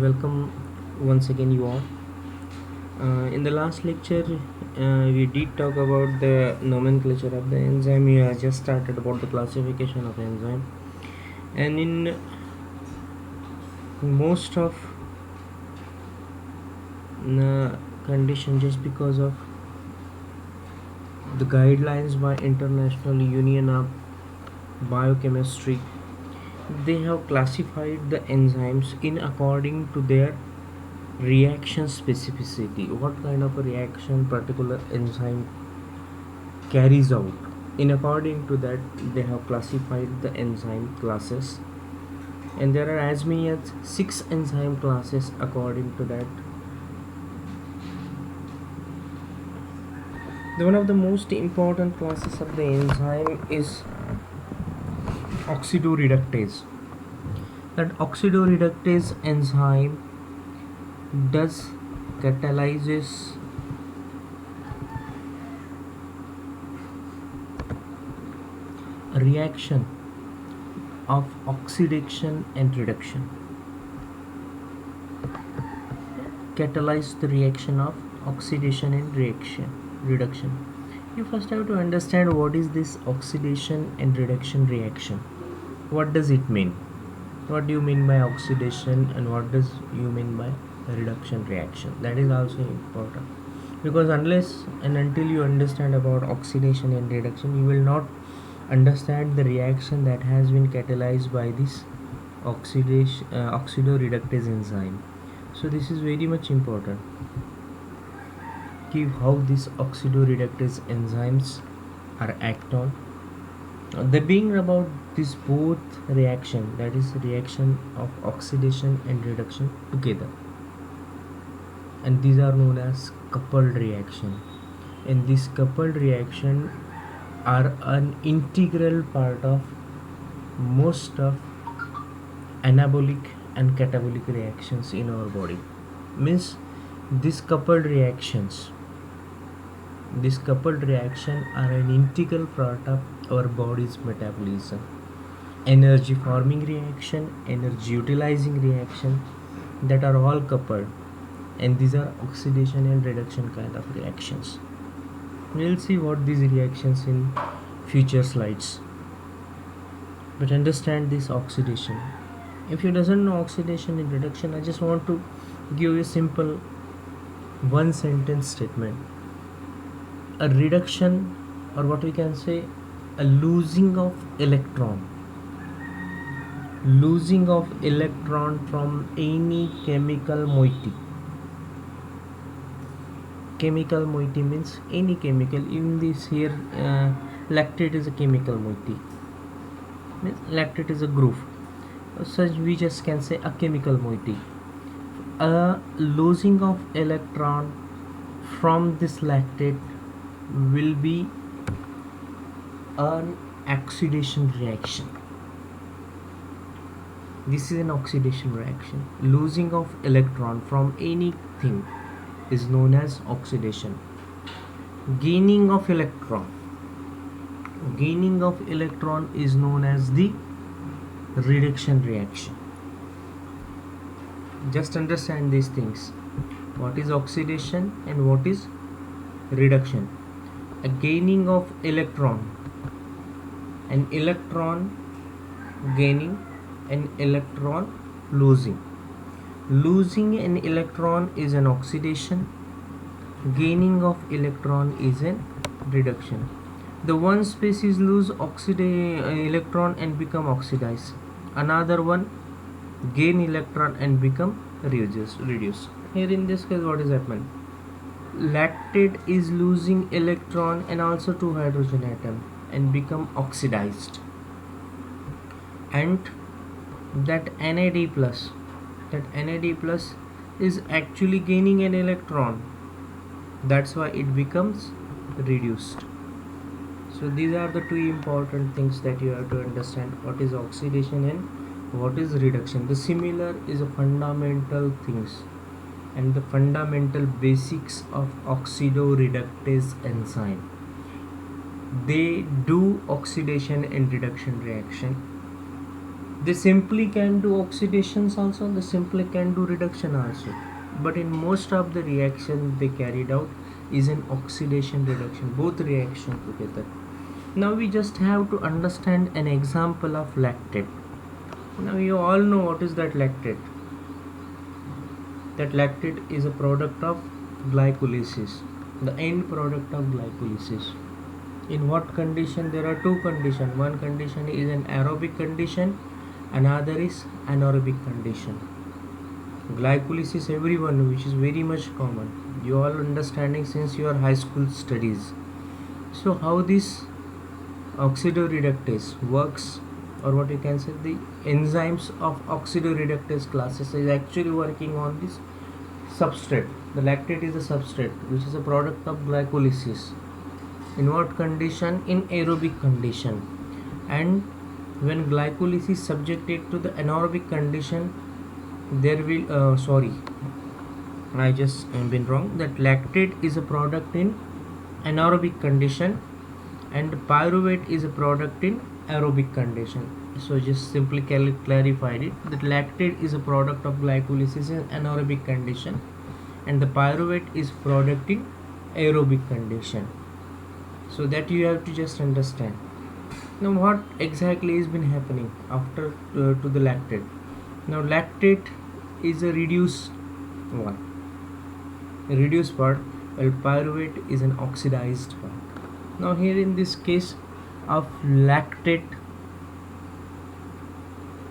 Welcome once again, you all. In the last lecture, we did talk about the nomenclature of the enzyme. We just started about the classification of enzyme, and in most of the condition, just because of the guidelines by International Union of Biochemistry, they have classified the enzymes in according to their reaction specificity. What kind of a reaction particular enzyme carries out. In according to that, they have classified the enzyme classes, and there are as many as 6 enzyme classes according to that. One of the most important classes of the enzyme is oxidoreductase. That oxidoreductase enzyme does catalyzes a reaction of oxidation and reduction. Catalyze the reaction of oxidation and reduction. You first have to understand what is this oxidation and reduction reaction. What does it mean? What do you mean by oxidation, and what does you mean by reduction reaction? That is also important, because unless and until you understand about oxidation and reduction, you will not understand the reaction that has been catalyzed by this oxidoreductase enzyme. So this is very much important. Give how these oxidoreductase enzymes are act on. The being about this both reaction, that is reaction of oxidation and reduction together, and these are known as coupled reaction. And this coupled reaction are an integral part of most of anabolic and catabolic reactions in our body. Means these coupled reactions are an integral part of our body's metabolism. Energy forming reaction, energy utilizing reaction, that are all coupled, and these are oxidation and reduction kind of reactions. We'll see what these reactions in future slides, but understand this oxidation. If you doesn't know oxidation and reduction, I just want to give you a simple one sentence statement. A reduction, or what we can say, a losing of electron from any chemical moiety. Chemical moiety means any chemical. In this here, lactate is a chemical moiety. Means lactate is a group. Such we just can say a chemical moiety. A losing of electron from this lactate will be an oxidation reaction. This is an oxidation reaction. Losing of electron from anything is known as oxidation. Gaining of electron is known as the reduction reaction. Just understand these things. What is oxidation and what is reduction? A gaining of electron, an electron gaining, an electron losing. Losing an electron is an oxidation. Gaining of electron is a reduction. The one species lose electron and become oxidized. Another one gain electron and become reduced. Here in this case, what is happening? Lactate is losing electron and also 2 hydrogen atom and become oxidized, and that NAD plus is actually gaining an electron. That's why it becomes reduced. So these are the two important things that you have to understand: what is oxidation and what is reduction. The similar is a fundamental things and the fundamental basics of oxidoreductase enzyme. They do oxidation and reduction reaction. They simply can do oxidations also, they simply can do reduction also, but in most of the reactions they carried out is an oxidation reduction, both reaction together. Now we just have to understand an example of lactate. Now you all know what is that lactate. That lactate is a product of glycolysis, the end product of glycolysis. In what condition? There are two conditions. One condition is an aerobic condition, another is anaerobic condition. Glycolysis, everyone, which is very much common, you all understanding since your high school studies. So how this oxidoreductase works, or what you can say, the enzymes of oxidoreductase classes is actually working on this substrate. The lactate is a substrate which is a product of glycolysis. In what condition? In aerobic condition. And when glycolysis is subjected to the anaerobic condition, there will I just been wrong, that lactate is a product in anaerobic condition and pyruvate is a product in aerobic condition. So just simply clarified it, that lactate is a product of glycolysis in anaerobic condition and the pyruvate is product in aerobic condition. So that you have to just understand. Now what exactly has been happening after to the lactate? Now lactate is a reduced one, a reduced part, while pyruvate is an oxidized part. Now here in this case of lactate,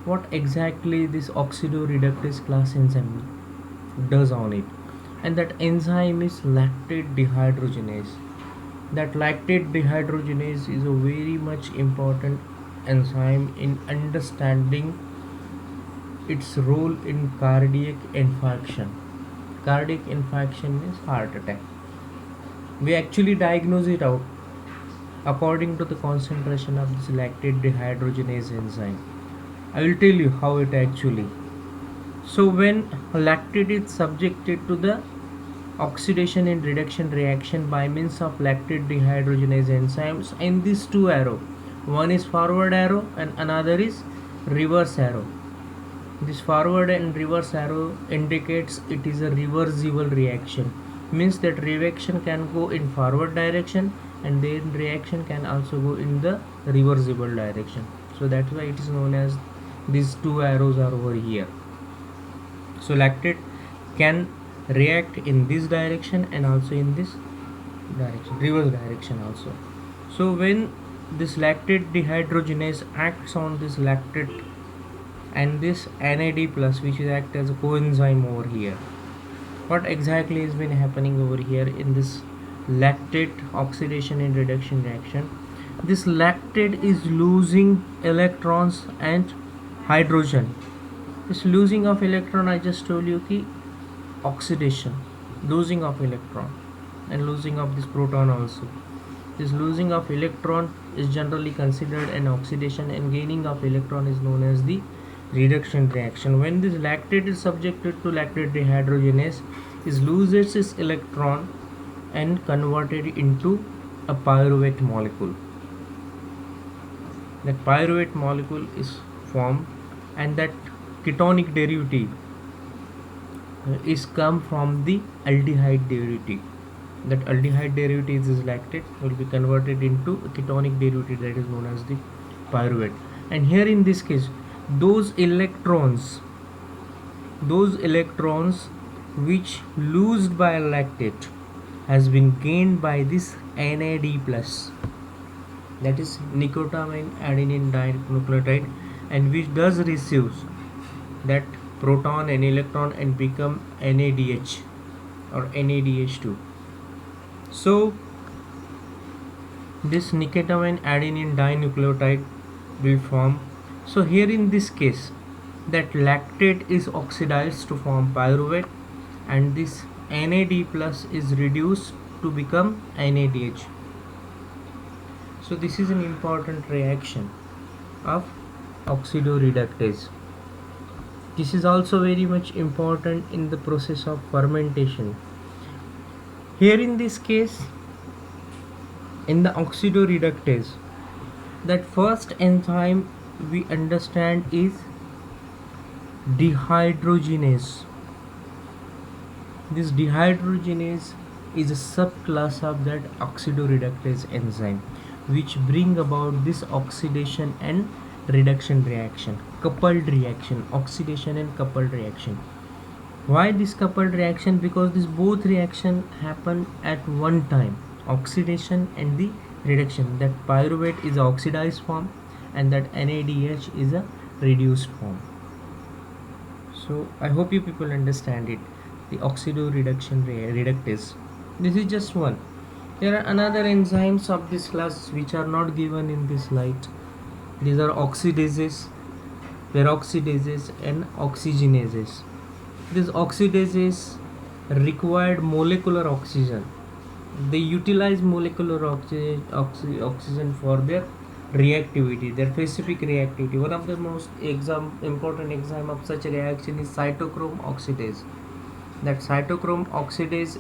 what exactly this oxidoreductase class enzyme does on it, and that enzyme is lactate dehydrogenase. That lactate dehydrogenase is a very much important enzyme in understanding its role in cardiac infarction. Cardiac infarction means heart attack. We actually diagnose it out according to the concentration of this lactate dehydrogenase enzyme. I will tell you how it actually. So when lactate is subjected to the oxidation and reduction reaction by means of lactate dehydrogenase enzymes in these two arrow, one is forward arrow and another is reverse arrow. This forward and reverse arrow indicates it is a reversible reaction, means that reaction can go in forward direction and then reaction can also go in the reversible direction. So that's why it is known as these two arrows are over here. So lactate can react in this direction and also in this direction, reverse direction also. So when this lactate dehydrogenase acts on this lactate and this NAD plus, which is act as a coenzyme over here, what exactly has been happening over here in this lactate oxidation and reduction reaction? This lactate is losing electrons and hydrogen. This losing of electron, I just told you ki oxidation, losing of electron and losing of this proton also. This losing of electron is generally considered an oxidation and gaining of electron is known as the reduction reaction. When this lactate is subjected to lactate dehydrogenase, it loses its electron and converted into a pyruvate molecule. That pyruvate molecule is formed and that ketonic derivative is come from the aldehyde derivative. That aldehyde derivative is lactate will be converted into a ketonic derivative that is known as the pyruvate. And here in this case, those electrons which lost by lactate has been gained by this NAD plus, that is nicotinamide adenine dinucleotide, and which does receives that proton and electron and become NADH or NADH2. So this nicotinamide adenine dinucleotide will form. So here in this case, that lactate is oxidized to form pyruvate and this NAD plus is reduced to become NADH. So this is an important reaction of oxidoreductase. This is also very much important in the process of fermentation. Here in this case, in the oxidoreductase, that first enzyme we understand is dehydrogenase. This dehydrogenase is a subclass of that oxidoreductase enzyme, which bring about this oxidation and reduction reaction, coupled reaction, oxidation and coupled reaction. Why this coupled reaction? Because this both reaction happen at one time, oxidation and the reduction. That pyruvate is a oxidized form and that NADH is a reduced form. So I hope you people understand it. The reductase. This is just one. There are another enzymes of this class which are not given in this slide. These are oxidases, peroxidases and oxygenases. These oxidases required molecular oxygen. They utilize molecular oxygen for their reactivity, their specific reactivity. One of the most important example of such a reaction is cytochrome oxidase. That cytochrome oxidase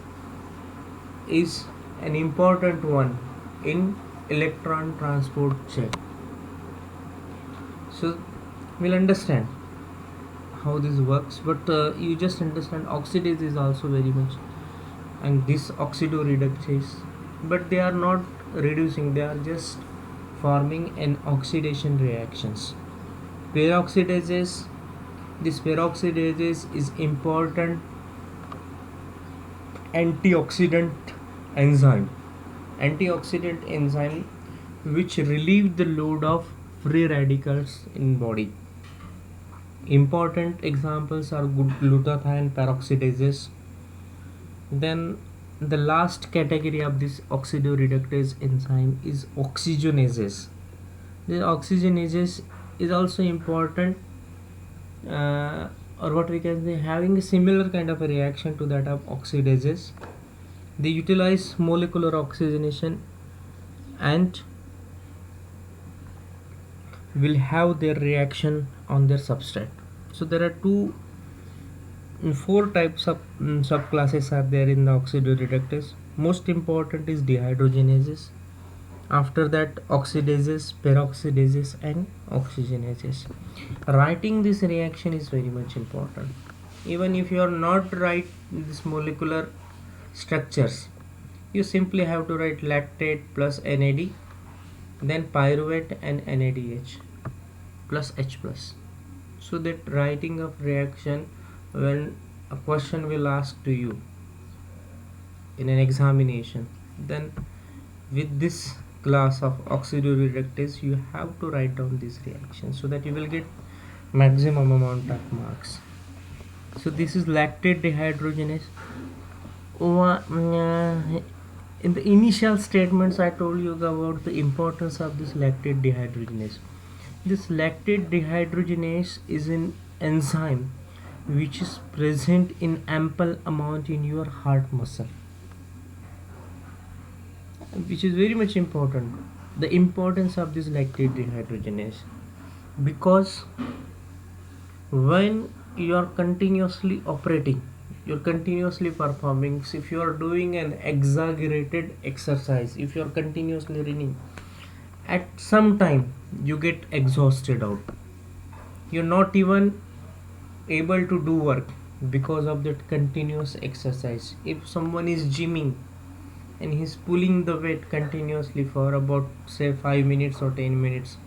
is an important one in electron transport chain. So we'll understand how this works, but you just understand oxidase is also very much, and this oxidoreductase, but they are not reducing, they are just forming an oxidation reactions. Peroxidases, this peroxidases is important antioxidant enzyme which relieve the load of free radicals in body. Important examples are glutathione peroxidases. Then the last category of this oxidoreductase enzyme is oxygenases. This oxygenases is also important, or what we can say, having a similar kind of a reaction to that of oxidases. They utilize molecular oxygenation and will have their reaction on their substrate. So there are four types of subclasses are there in the oxidoreductase. Most important is dehydrogenases. After that, oxidases, peroxidases and oxygenases. Writing this reaction is very much important. Even if you are not write this molecular structures, you simply have to write lactate plus NAD, then pyruvate and NADH plus H plus. So that writing of reaction, when a question will ask to you in an examination, then with this class of oxidoreductase you have to write down this reaction so that you will get maximum amount of marks. So this is lactate dehydrogenase. In the initial statements I told you about the importance of this lactate dehydrogenase. This lactate dehydrogenase is an enzyme which is present in ample amount in your heart muscle, which is very much important. The importance of this lactate dehydrogenase, because when you are continuously operating, you're continuously performing, so if you are doing an exaggerated exercise, if you are continuously running, at some time you get exhausted out, you're not even able to do work because of that continuous exercise. If someone is gymming and he's pulling the weight continuously for about say 5 minutes or 10 minutes,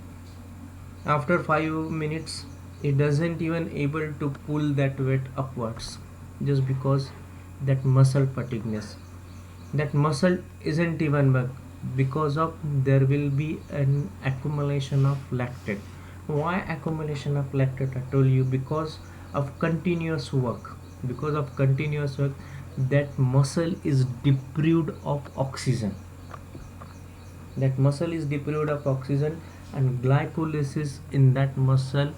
after 5 minutes he doesn't even able to pull that weight upwards, just because that muscle fatigueness, that muscle isn't even work, because of there will be an accumulation of lactate. Why accumulation of lactate? I told you, because of continuous work. Because of continuous work, that muscle is deprived of oxygen. That muscle is deprived of oxygen, and glycolysis in that muscle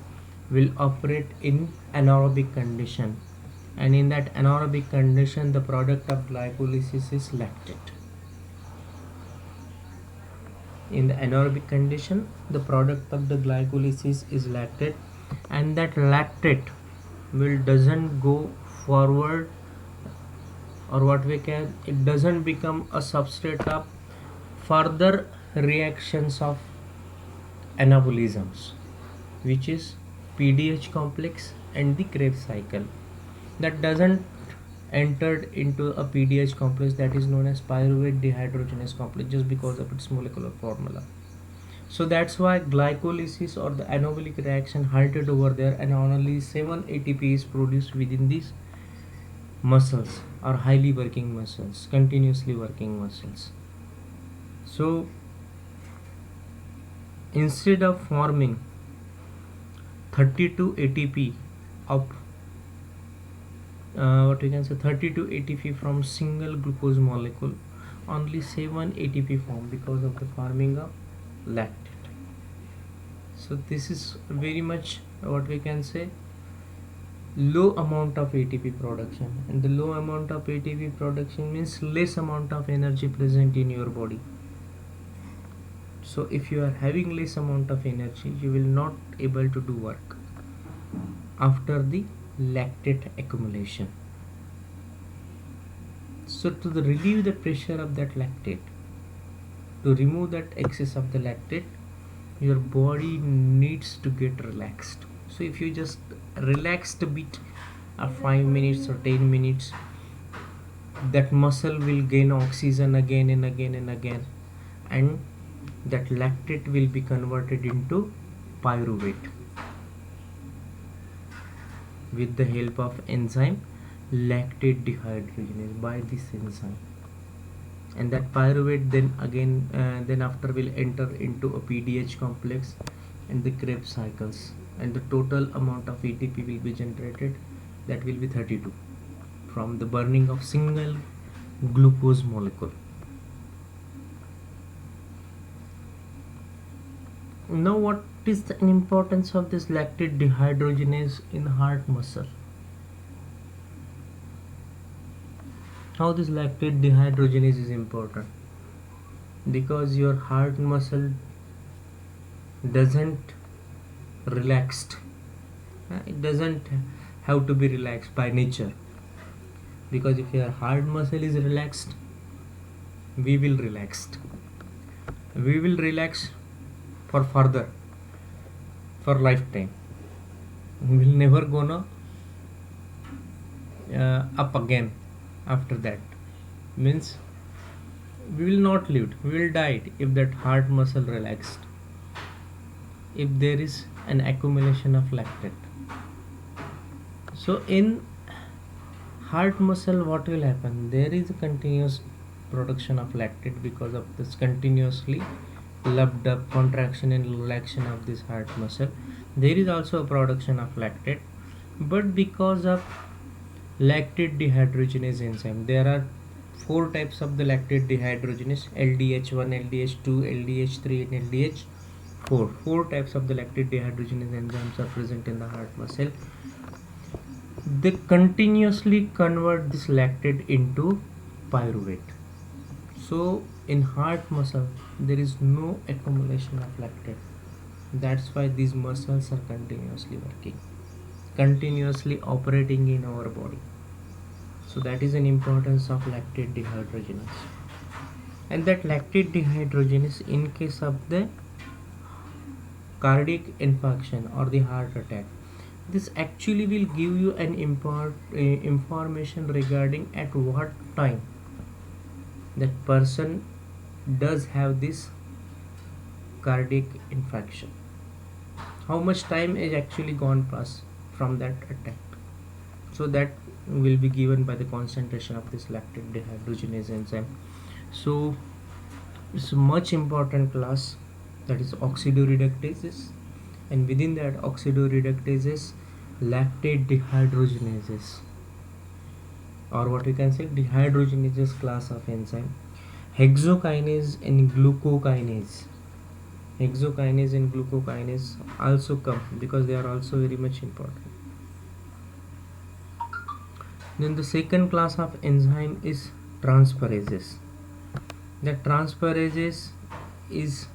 will operate in anaerobic condition, and in that anaerobic condition the product of glycolysis is lactate. In the anaerobic condition the product of the glycolysis is lactate, and that lactate will doesn't go forward, or what we can, it doesn't become a substrate of further reactions of anabolisms. which is PDH complex and the Krebs cycle. That doesn't entered into a PDH complex, that is known as pyruvate dehydrogenase complex, just because of its molecular formula. So that's why glycolysis or the anabolic reaction halted over there, and only 7 ATP is produced within these muscles, or highly working muscles, continuously working muscles. So instead of forming 32 ATP of what we can say 32 ATP from single glucose molecule, only 7 ATP form because of the forming of lactate. So this is very much what we can say low amount of ATP production, and the low amount of ATP production means less amount of energy present in your body. So if you are having less amount of energy, you will not able to do work after the lactate accumulation. So to relieve the pressure of that lactate, to remove that excess of the lactate, your body needs to get relaxed. So if you just relaxed a bit of 5 minutes or 10 minutes, that muscle will gain oxygen again and again and again, and that lactate will be converted into pyruvate with the help of enzyme lactate dehydrogenase by this enzyme. And that pyruvate then after will enter into a PDH complex and the Krebs cycles, and the total amount of ATP will be generated, that will be 32 from the burning of single glucose molecule. Now what is the importance of this lactate dehydrogenase in heart muscle? How this lactate dehydrogenase is important? Because your heart muscle doesn't relaxed, it doesn't have to be relaxed by nature, because if your heart muscle is relaxed, we will relax for further, for lifetime. We will never gonna up again after that, means we will not live, we will die if that heart muscle relaxed, if there is an accumulation of lactate. So in heart muscle what will happen, there is a continuous production of lactate because of this continuously loved up contraction and relaxation of this heart muscle. There is also a production of lactate, but because of lactate dehydrogenase enzyme, there are 4 types of the lactate dehydrogenase: LDH1, LDH2, LDH3 and LDH4. 4 types of the lactate dehydrogenase enzymes are present in the heart muscle. They continuously convert this lactate into pyruvate. So in heart muscle there is no accumulation of lactate. That's why these muscles are continuously working, continuously operating in our body. So that is an importance of lactate dehydrogenase. And that lactate dehydrogenase, in case of the cardiac infarction or the heart attack, this actually will give you an information regarding at what time that person does have this cardiac infarction, how much time is actually gone past from that attack. So that will be given by the concentration of this lactate dehydrogenase enzyme. So it's a much important class, that is oxidoreductases, and within that oxidoreductases, lactate dehydrogenases, or what we can say dehydrogenases class of enzyme, hexokinase and glucokinase. Hexokinase and glucokinase also come because they are also very much important. Then the second class of enzyme is transferases. The transferases is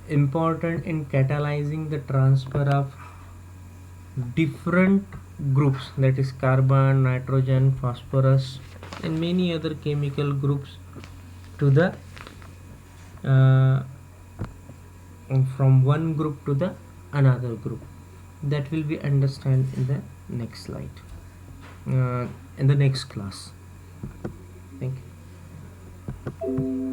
important in catalyzing the transfer of different groups, that is carbon, nitrogen, phosphorus and many other chemical groups to the from one group to the another group. That will be understand in the next slide, in the next class. Thank you.